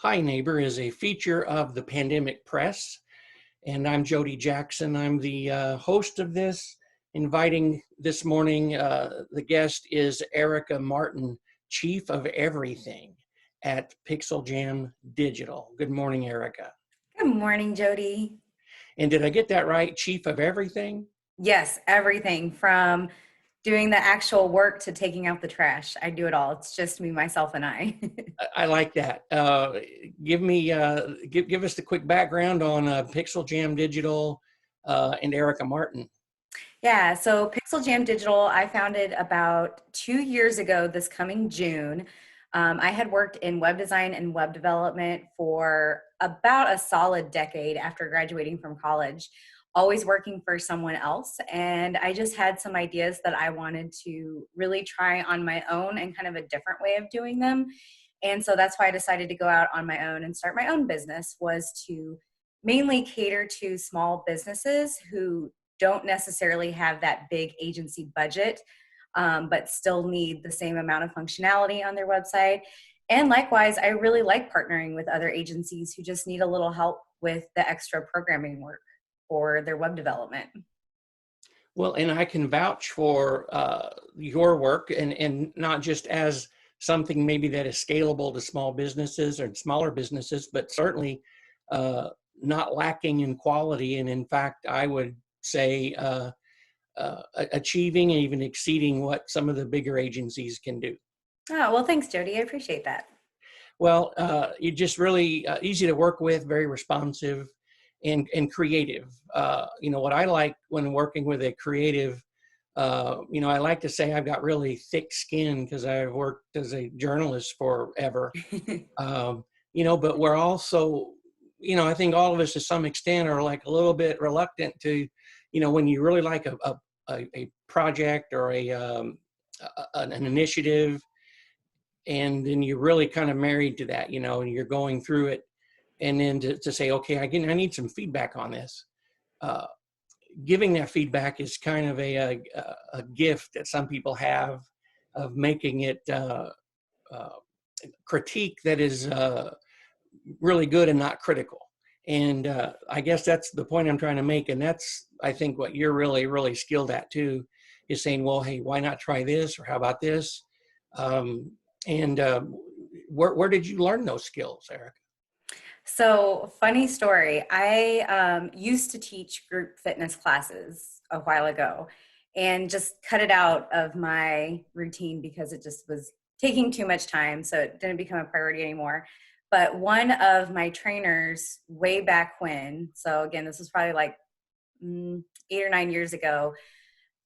Hi Neighbor is a feature of the Pandemic Press, and I'm Jody Jackson. I'm the host of this. Inviting this morning, the guest is Erica Martin, Chief of Everything at Pixel Jam Digital. Good morning, Erica. Good morning, Jody. And did I get that right? Chief of Everything? Yes, everything from doing the actual work to taking out the trash. I do it all. It's just me, myself, and I. I like that. Give us the quick background on Pixel Jam Digital and Erica Martin. Yeah, so Pixel Jam Digital, I founded about 2 years ago this coming June. I had worked in web design and web development for about a solid decade after graduating from college, always working for someone else. And I just had some ideas that I wanted to really try on my own and kind of a different way of doing them. And so that's why I decided to go out on my own and start my own business, was to mainly cater to small businesses who don't necessarily have that big agency budget, but still need the same amount of functionality on their website. And likewise, I really like partnering with other agencies who just need a little help with the extra programming work for their web development. Well, and I can vouch for your work, and not just as something maybe that is scalable to small businesses or smaller businesses, but certainly not lacking in quality. And in fact, I would say achieving and even exceeding what some of the bigger agencies can do. Oh, well, thanks, Jody. I appreciate that. Well, you're just really easy to work with, very responsive and creative. What I like when working with a creative, I like to say I've got really thick skin because I've worked as a journalist forever. But we're also, I think all of us to some extent are like a little bit reluctant to, when you really like a project or an initiative, and then you're really kind of married to that, and you're going through it, and then to say, okay, I need some feedback on this. Giving that feedback is kind of a gift that some people have, of making it critique that is really good and not critical. And I guess that's the point I'm trying to make. And that's, I think, what you're really, really skilled at too, is saying, well, hey, why not try this? Or how about this? Where did you learn those skills, Eric? So, funny story. I used to teach group fitness classes a while ago and just cut it out of my routine because it just was taking too much time. So, it didn't become a priority anymore. But one of my trainers, way back when, so again, this was probably like 8 or 9 years ago,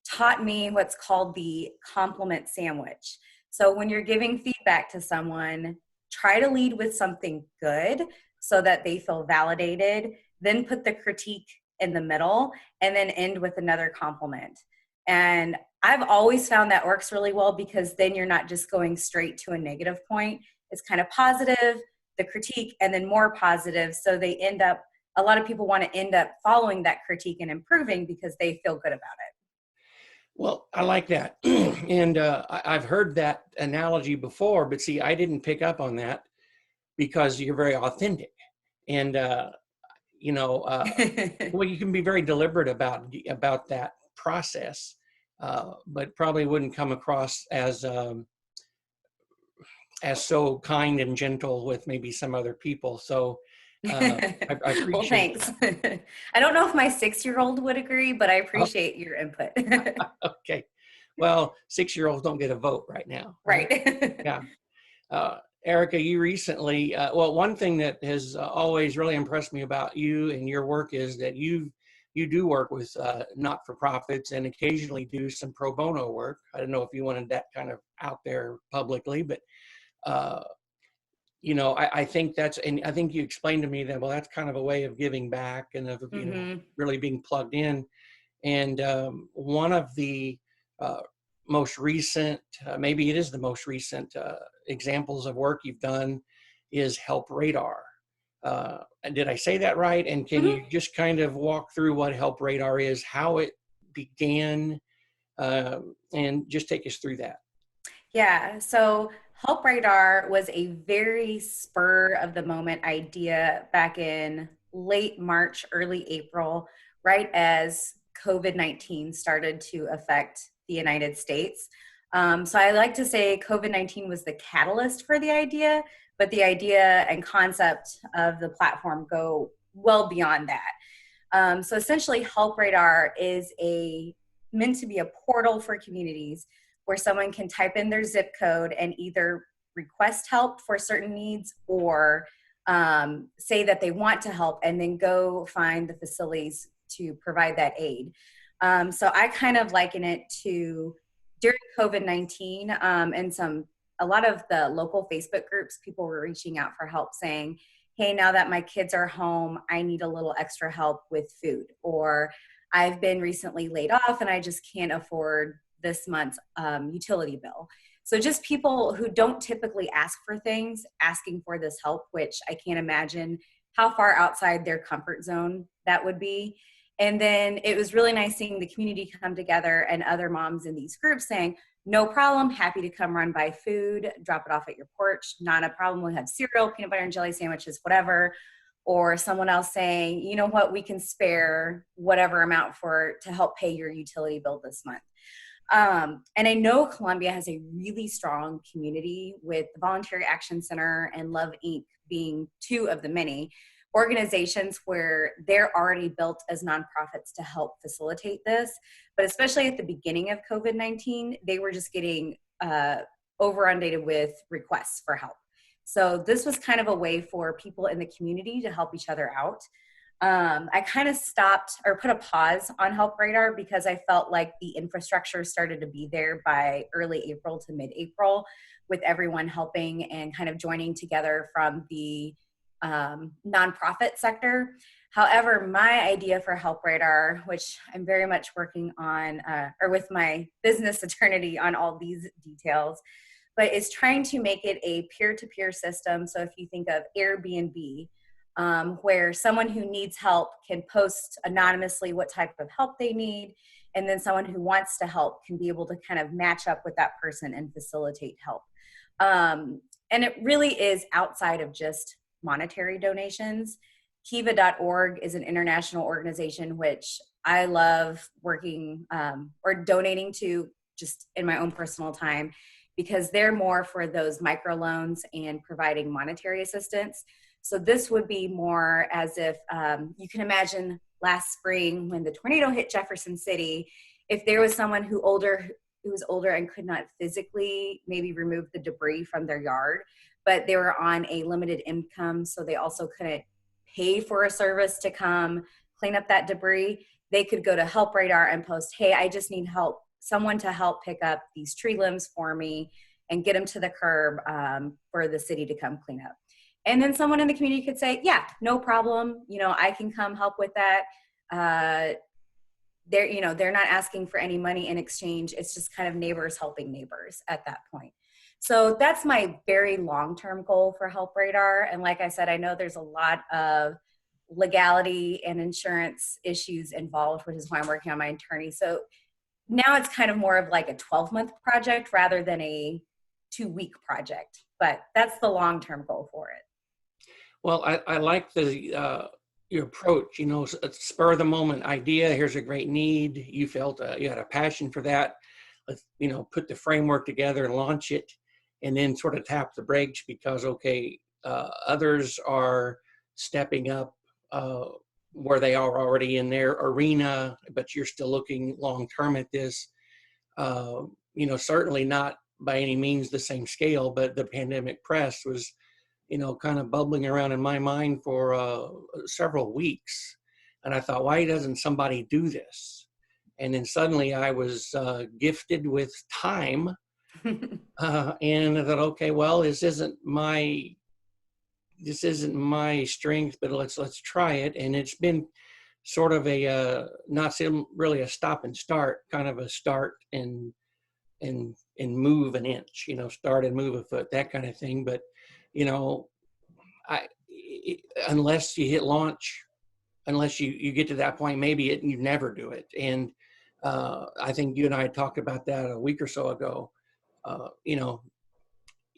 taught me what's called the compliment sandwich. So, when you're giving feedback to someone, try to lead with something good so that they feel validated, then put the critique in the middle, and then end with another compliment. And I've always found that works really well, because then you're not just going straight to a negative point. It's kind of positive, the critique, and then more positive. So a lot of people want to end up following that critique and improving because they feel good about it. Well, I like that. And I've heard that analogy before, but see, I didn't pick up on that because you're very authentic. And, well, you can be very deliberate about that process, but probably wouldn't come across as so kind and gentle with maybe some other people. So I Well, appreciate thanks. I don't know if my 6-year-old would agree, but I that. appreciate your input. Okay. Well, 6-year-olds don't get a vote right now. Right. Yeah. Erica, you recently, one thing that has always really impressed me about you and your work is that you do work with not-for-profits and occasionally do some pro bono work. I don't know if you wanted that kind of out there publicly, but I think and I think you explained to me that, well, that's kind of a way of giving back and of, really being plugged in. And one of the most recent, maybe it is the most recent examples of work you've done is Help Radar. Did I say that right? And can you just kind of walk through what Help Radar is, how it began, and just take us through that? Yeah. So Help Radar was a very spur of the moment idea back in late March, early April, right as COVID-19 started to affect the United States. So I like to say COVID-19 was the catalyst for the idea, but the idea and concept of the platform go well beyond that. So essentially, Help Radar is a meant to be a portal for communities where someone can type in their zip code and either request help for certain needs or say that they want to help and then go find the facilities to provide that aid. So I kind of liken it to during COVID-19 and a lot of the local Facebook groups, people were reaching out for help saying, hey, now that my kids are home, I need a little extra help with food, or I've been recently laid off and I just can't afford this month's utility bill. So just people who don't typically ask for things, asking for this help, which I can't imagine how far outside their comfort zone that would be. And then it was really nice seeing the community come together and other moms in these groups saying, no problem, happy to come run by food, drop it off at your porch, not a problem. We have cereal, peanut butter and jelly sandwiches, whatever. Or someone else saying, you know what, we can spare whatever amount to help pay your utility bill this month. And I know Columbia has a really strong community with the Voluntary Action Center and Love Inc. being two of the many organizations where they're already built as nonprofits to help facilitate this. But especially at the beginning of COVID-19, they were just getting inundated with requests for help. So this was kind of a way for people in the community to help each other out. I kind of stopped or put a pause on Help Radar because I felt like the infrastructure started to be there by early April to mid-April, with everyone helping and kind of joining together from the nonprofit sector. However, my idea for Help Radar, which I'm very much working on, or with my business attorney on all these details, but is trying to make it a peer-to-peer system. So if you think of Airbnb, where someone who needs help can post anonymously what type of help they need, and then someone who wants to help can be able to kind of match up with that person and facilitate help. And it really is outside of just monetary donations. Kiva.org is an international organization which I love working or donating to just in my own personal time, because they're more for those microloans and providing monetary assistance. So this would be more as if you can imagine last spring when the tornado hit Jefferson City, if there was someone who was older and could not physically maybe remove the debris from their yard, but they were on a limited income, so they also couldn't pay for a service to come clean up that debris, they could go to Help Radar and post, hey, I just need help, someone to help pick up these tree limbs for me and get them to the curb for the city to come clean up. And then someone in the community could say, yeah, no problem, I can come help with that. They're not asking for any money in exchange. It's just kind of neighbors helping neighbors at that point. So that's my very long-term goal for Help Radar. And like I said, I know there's a lot of legality and insurance issues involved, which is why I'm working on my attorney. So now it's kind of more of like a 12-month project rather than a 2-week project, but that's the long-term goal for it. Well, I like your approach, a spur of the moment idea. Here's a great need. You felt you had a passion for that. Let's, put the framework together and launch it, and then sort of tap the brakes because, others are stepping up where they are already in their arena, but you're still looking long-term at this. Certainly not by any means the same scale, but the pandemic press was, kind of bubbling around in my mind for several weeks. And I thought, why doesn't somebody do this? And then suddenly I was gifted with time. And I thought, okay, well, this isn't my strength, but let's try it. And it's been sort of a not really a stop and start, kind of a start and move an inch, start and move a foot, that kind of thing. But unless you hit launch, unless you get to that point, maybe you never do it. And I think you and I talked about that a week or so ago.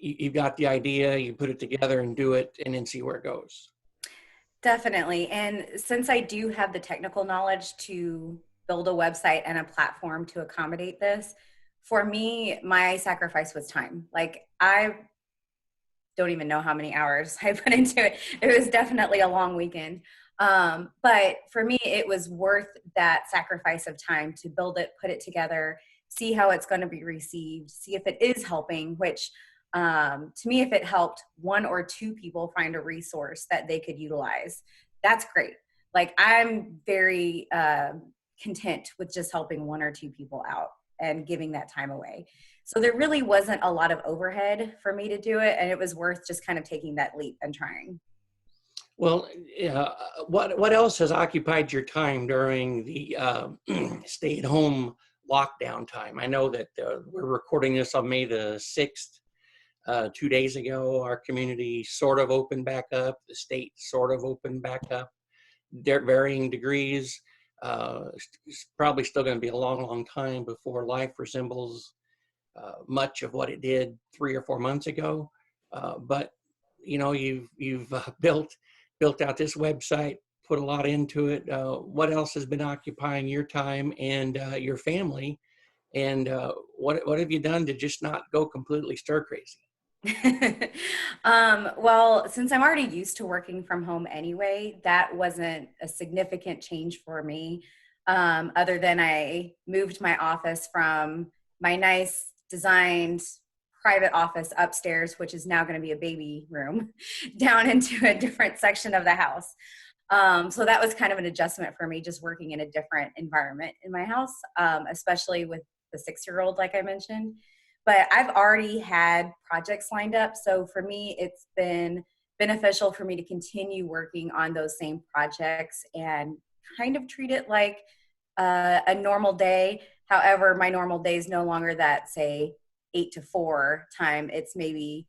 you've got the idea, you put it together and do it, and then see where it goes. Definitely. And since I do have the technical knowledge to build a website and a platform to accommodate this, for me, my sacrifice was time. Like, I don't even know how many hours I put into it. It was definitely a long weekend. But for me, it was worth that sacrifice of time to build it, put it together, see how it's going to be received, see if it is helping, which to me, if it helped one or two people find a resource that they could utilize, that's great. Like, I'm very content with just helping one or two people out and giving that time away. So there really wasn't a lot of overhead for me to do it, and it was worth just kind of taking that leap and trying. Well, what else has occupied your time during the stay-at-home lockdown time? I know that we're recording this on May the 6th. 2 days ago, our community sort of opened back up. The state sort of opened back up. They're varying degrees. It's probably still going to be a long, long time before life resembles much of what it did 3 or 4 months ago. But you've built out this website, put a lot into it. What else has been occupying your time and your family? And what have you done to just not go completely stir crazy? Well, since I'm already used to working from home anyway, that wasn't a significant change for me. Other than I moved my office from my nice designed private office upstairs, which is now going to be a baby room, down into a different section of the house. So that was kind of an adjustment for me, just working in a different environment in my house, especially with the 6-year-old, like I mentioned. But I've already had projects lined up. So for me, it's been beneficial for me to continue working on those same projects and kind of treat it like a normal day. However, my normal day is no longer that, say, 8 to 4 time. It's maybe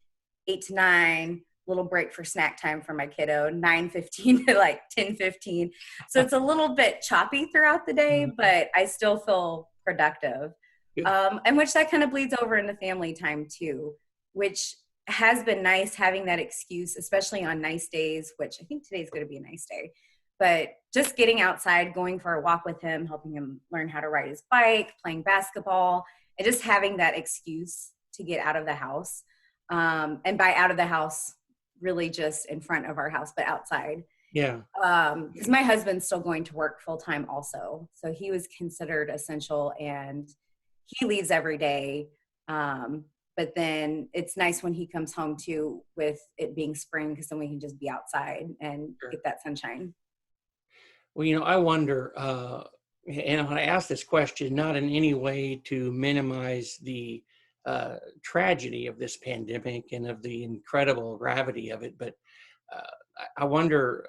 8 to 9, little break for snack time for my kiddo, 9:15 to like 10:15. So it's a little bit choppy throughout the day, but I still feel productive. And which that kind of bleeds over into family time too, which has been nice having that excuse, especially on nice days, which I think today's going to be a nice day. But just getting outside, going for a walk with him, helping him learn how to ride his bike, playing basketball, and just having that excuse to get out of the house. And by out of the house, really just in front of our house, but outside. Yeah. Because my husband's still going to work full time also. So he was considered essential and he leaves every day. But then it's nice when he comes home too, with it being spring, because then we can just be outside and get that sunshine. Well, I wonder, and I ask this question not in any way to minimize the tragedy of this pandemic and of the incredible gravity of it, but I wonder,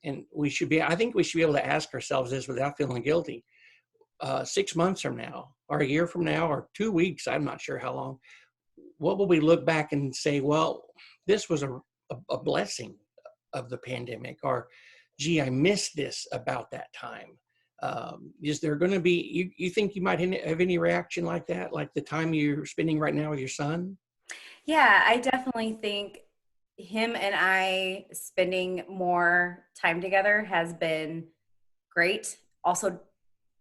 and I think we should be able to ask ourselves this without feeling guilty. 6 months from now, or a year from now, or 2 weeks, I'm not sure how long, what will we look back and say, well, this was a blessing of the pandemic, or gee, I missed this about that time. Is there going to be, you think you might have any reaction like that, like the time you're spending right now with your son? Yeah, I definitely think him and I spending more time together has been great. Also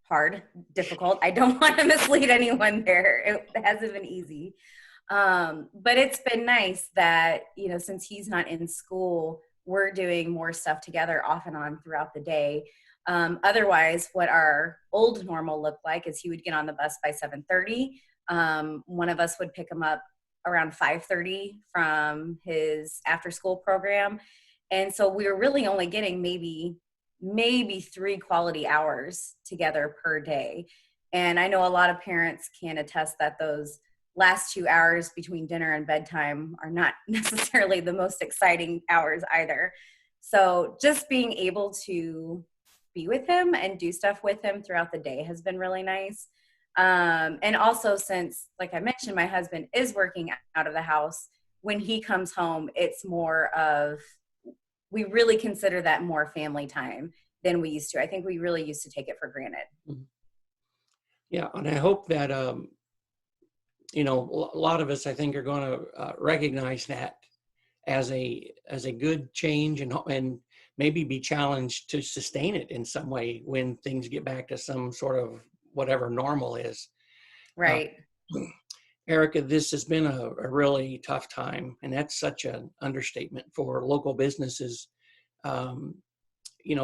hard, difficult. I don't want to mislead anyone there. It hasn't been easy. But it's been nice that, since he's not in school, we're doing more stuff together off and on throughout the day. Otherwise, what our old normal looked like is he would get on the bus by 7:30. One of us would pick him up around 5:30 from his after school program. And so we were really only getting maybe 3 quality hours together per day. And I know a lot of parents can attest that those last 2 hours between dinner and bedtime are not necessarily the most exciting hours either. So just being able to be with him and do stuff with him throughout the day has been really nice. And also, since, like I mentioned, my husband is working out of the house, when he comes home, it's more of, we really consider that more family time than we used to. I think we really used to take it for granted. Yeah, and I hope that a lot of us, I think, are going to recognize that as a good change, and maybe be challenged to sustain it in some way when things get back to some sort of whatever normal is. Uh, Right. Erica, this has been a really tough time, and that's such an understatement for local businesses. Um,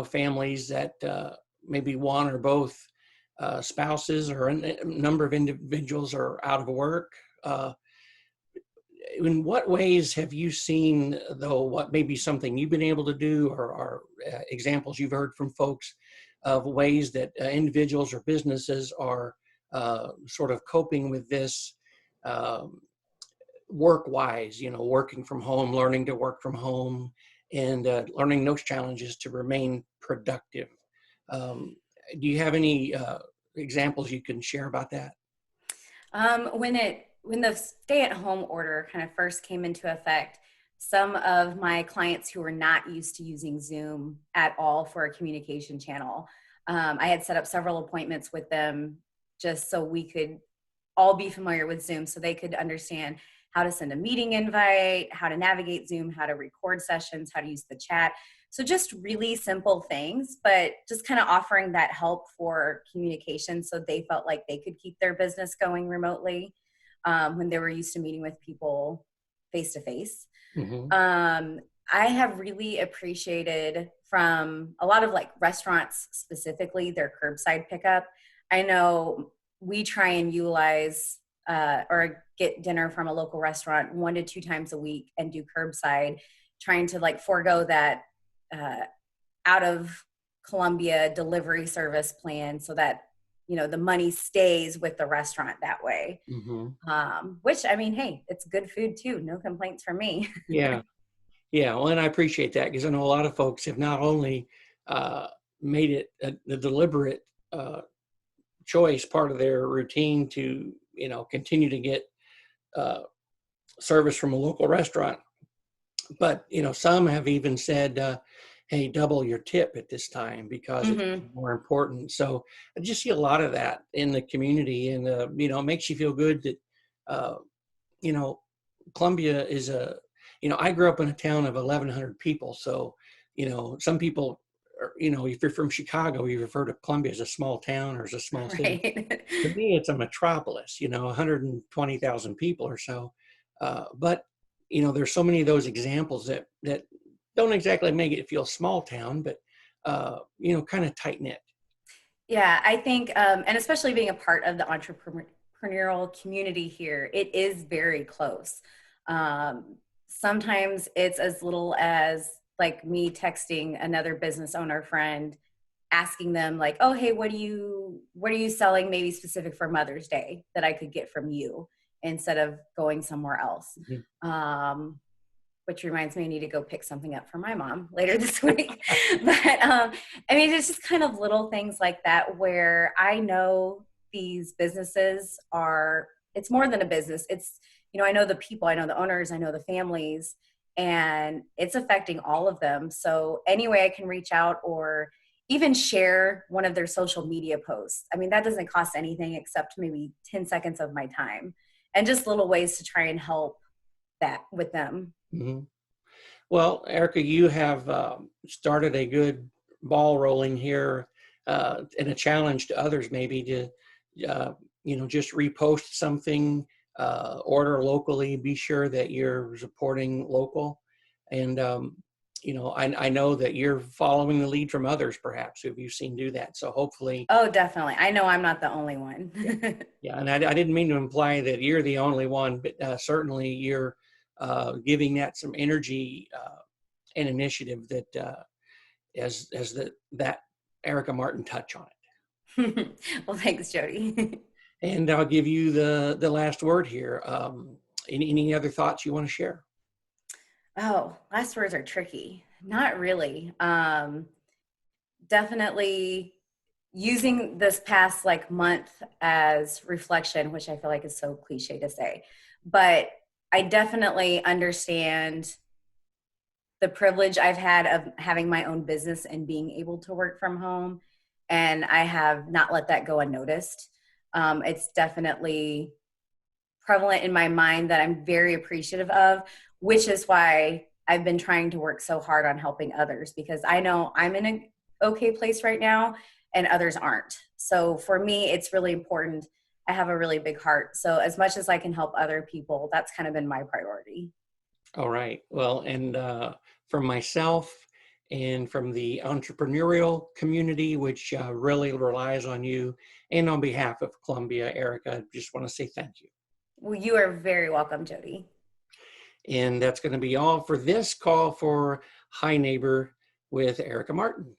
families that maybe one or both spouses or a number of individuals are out of work. In what ways have you seen, though, what may be something you've been able to do, or examples you've heard from folks of ways that individuals or businesses are sort of coping with this um, work-wise, working from home, learning to work from home, and learning those challenges to remain productive? Um, do you have any examples you can share about that? When the stay-at-home order kind of first came into effect, some of my clients who were not used to using Zoom at all for a communication channel, I had set up several appointments with them just so we could all be familiar with Zoom, so they could understand how to send a meeting invite, how to navigate Zoom, how to record sessions, how to use the chat. So just really simple things, but just kind of offering that help for communication so they felt like they could keep their business going remotely when they were used to meeting with people face to face. Mm-hmm. I have really appreciated from a lot of like restaurants specifically their curbside pickup. I know we try and utilize or get dinner from a local restaurant 1 to 2 times a week and do curbside, trying to like forego that uh, out of Columbia delivery service plan so that the money stays with the restaurant that way. Mm-hmm. Which, I mean, hey, it's good food too. No complaints from me. Yeah. Yeah, well, and I appreciate that, because I know a lot of folks have not only uh, made it a deliberate choice, part of their routine to, continue to get uh, service from a local restaurant, but, some have even said, hey, double your tip at this time because it's Mm-hmm. more important. So I just see a lot of that in the community, and, it makes you feel good that, uh, you know, Columbia is I grew up in a town of 1,100 people. So, some people, if you're from Chicago, you refer to Columbia as a small town or as a small city. Right. To me, it's a metropolis, 120,000 people or so. But, there's so many of those examples that don't exactly make it feel small town, but, kind of tight knit. Yeah, I think, and especially being a part of the entrepreneurial community here, it is very close. Sometimes it's as little as like me texting another business owner friend, asking them like, "Oh, hey, what are you selling? Maybe specific for Mother's Day that I could get from you instead of going somewhere else." Mhm. Which reminds me, I need to go pick something up for my mom later this week. But I mean, it's just kind of little things like that where I know these businesses are, it's more than a business. It's, I know the people, I know the owners, I know the families, and it's affecting all of them. So any way I can reach out or even share one of their social media posts. I mean, that doesn't cost anything except maybe 10 seconds of my time, and just little ways to try and help that with them. Mhm. Well, Erica, you have started a good ball rolling here, and a challenge to others maybe to, just repost something, order locally, be sure that you're supporting local. And, I know that you're following the lead from others, perhaps, who you've seen do that. So hopefully, Oh, definitely. I know I'm not the only one. yeah. Yeah, and I didn't mean to imply that you're the only one, but certainly you're giving that some energy and initiative that as that Erica Martin touch on Well, thanks, Jody. it. And I'll give you the last word here. Any other thoughts you want to share? Oh, last words are tricky. Not really. Definitely using this past like month as reflection, which I feel like is so cliche to say, but I definitely understand the privilege I've had of having my own business and being able to work from home. And I have not let that go unnoticed. It's definitely prevalent in my mind that I'm very appreciative of, which is why I've been trying to work so hard on helping others, because I know I'm in an okay place right now and others aren't. So for me, it's really important. I have a really big heart. So as much as I can help other people, that's kind of been my priority. All right. Well, and from myself and from the entrepreneurial community, which really relies on you, and on behalf of Columbia, Erica, I just want to say thank you. Well, you are very welcome, Jody. And that's going to be all for this call for Hi Neighbor with Erica Martin.